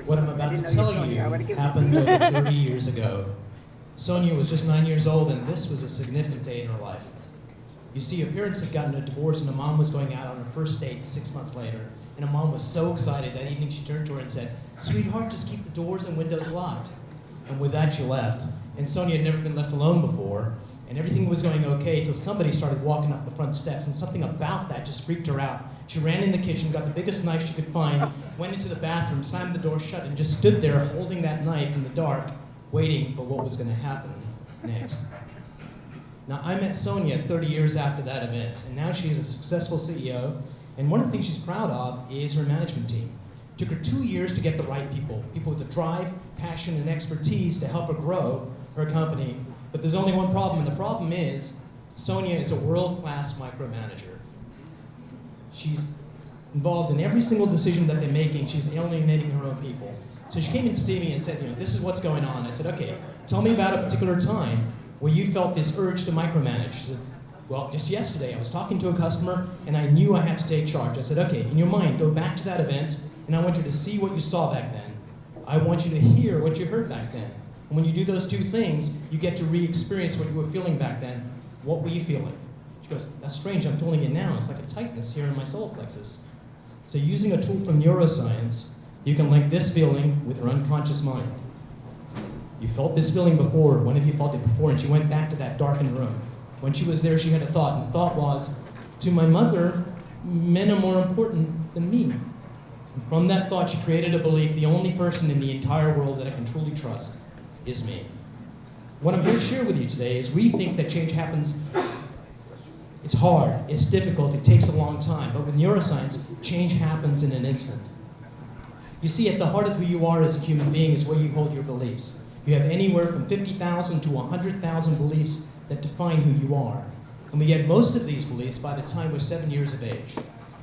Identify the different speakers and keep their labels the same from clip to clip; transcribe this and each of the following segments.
Speaker 1: What I'm about to tell you happened over 30 years ago. Sonia was just 9 years old, and this was a significant day in her life. You see, her parents had gotten a divorce, and her mom was going out on her first date 6 months later. And her mom was so excited that evening she turned to her and said, "Sweetheart, just keep the doors and windows locked." And with that, she left. And Sonia had never been left alone before, and everything was going okay until somebody started walking up the front steps, and something about that just freaked her out. She ran in the kitchen, got the biggest knife she could find, went into the bathroom, slammed the door shut, and just stood there holding that knife in the dark, waiting for what was going to happen next. Now, I met Sonia 30 years after that event, and now she's a successful CEO, and one of the things she's proud of is her management team. It took her 2 years to get the right people with the drive, passion, and expertise to help her grow her company. But there's only one problem, and the problem is Sonia is a world-class micromanager. She's involved in every single decision that they're making. She's alienating her own people. So she came in to see me and said, this is what's going on. I said, okay, tell me about a particular time where you felt this urge to micromanage. She said, well, just yesterday I was talking to a customer and I knew I had to take charge. I said, okay, in your mind, go back to that event and I want you to see what you saw back then. I want you to hear what you heard back then. And when you do those two things, you get to re-experience what you were feeling back then. What were you feeling? She goes, that's strange, I'm feeling it now. It's like a tightness here in my solar plexus. So using a tool from neuroscience, you can link this feeling with her unconscious mind. You felt this feeling before, one of you felt it before, and she went back to that darkened room. When she was there, she had a thought, and the thought was, to my mother, men are more important than me. And from that thought, she created a belief, the only person in the entire world that I can truly trust is me. What I'm here to share with you today is we think that change happens. It's hard, it's difficult, it takes a long time, but with neuroscience, change happens in an instant. You see, at the heart of who you are as a human being is where you hold your beliefs. You have anywhere from 50,000 to 100,000 beliefs that define who you are. And we get most of these beliefs by the time we're 7 years of age.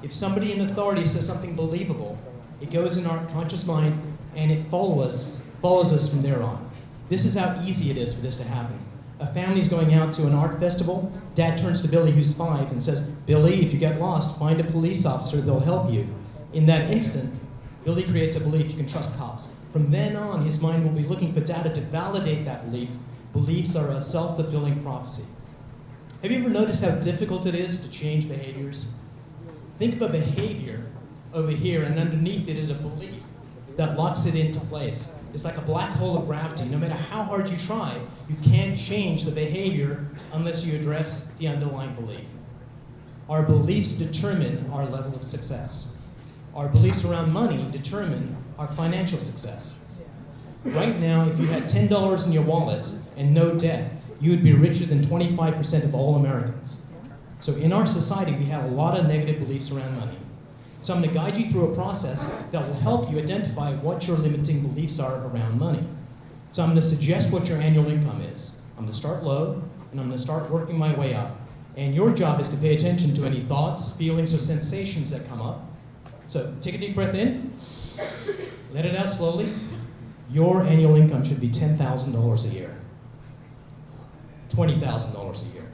Speaker 1: If somebody in authority says something believable, it goes in our conscious mind and it follows us from there on. This is how easy it is for this to happen. A family's going out to an art festival. Dad turns to Billy, who's 5, and says, "Billy, if you get lost, find a police officer, they'll help you." In that instant, Billy creates a belief you can trust cops. From then on, his mind will be looking for data to validate that belief. Beliefs are a self-fulfilling prophecy. Have you ever noticed how difficult it is to change behaviors? Think of a behavior over here, and underneath it is a belief that locks it into place. It's like a black hole of gravity. No matter how hard you try, you can't change the behavior unless you address the underlying belief. Our beliefs determine our level of success. Our beliefs around money determine our financial success. Right now, if you had $10 in your wallet and no debt, you would be richer than 25% of all Americans. So in our society, we have a lot of negative beliefs around money. So I'm going to guide you through a process that will help you identify what your limiting beliefs are around money. So I'm going to suggest what your annual income is. I'm going to start low, and I'm going to start working my way up. And your job is to pay attention to any thoughts, feelings, or sensations that come up. So take a deep breath in, let it out slowly. Your annual income should be $10,000 a year, $20,000 a year.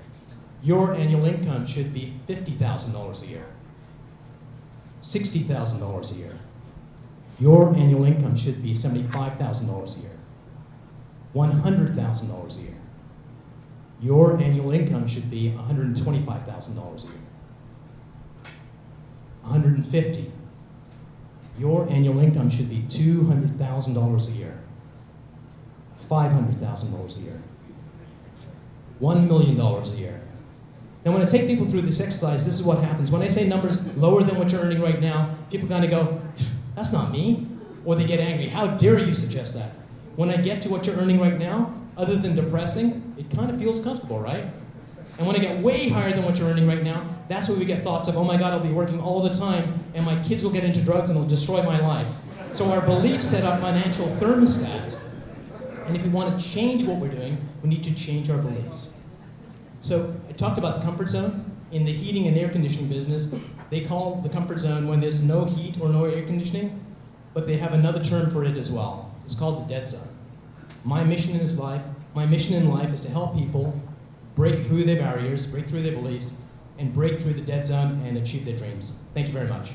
Speaker 1: Your annual income should be $50,000 a year, $60,000 a year. Your annual income should be $75,000 a year, $100,000 a year. Your annual income should be $125,000 a year, $150,000. Your annual income should be $200,000 a year, $500,000 a year, $1 million a year. Now when I take people through this exercise, this is what happens. When I say numbers lower than what you're earning right now, people kind of go, that's not me. Or they get angry. How dare you suggest that? When I get to what you're earning right now, other than depressing, it kind of feels comfortable, right? And when I get way higher than what you're earning right now, that's where we get thoughts of, oh my God, I'll be working all the time, and my kids will get into drugs and it'll destroy my life. So our beliefs set our financial thermostat. And if we want to change what we're doing, we need to change our beliefs. So I talked about the comfort zone. In the heating and air conditioning business, they call the comfort zone when there's no heat or no air conditioning, but they have another term for it as well. It's called the dead zone. My mission in life is to help people break through their barriers, break through their beliefs, and break through the dead zone and achieve their dreams. Thank you very much.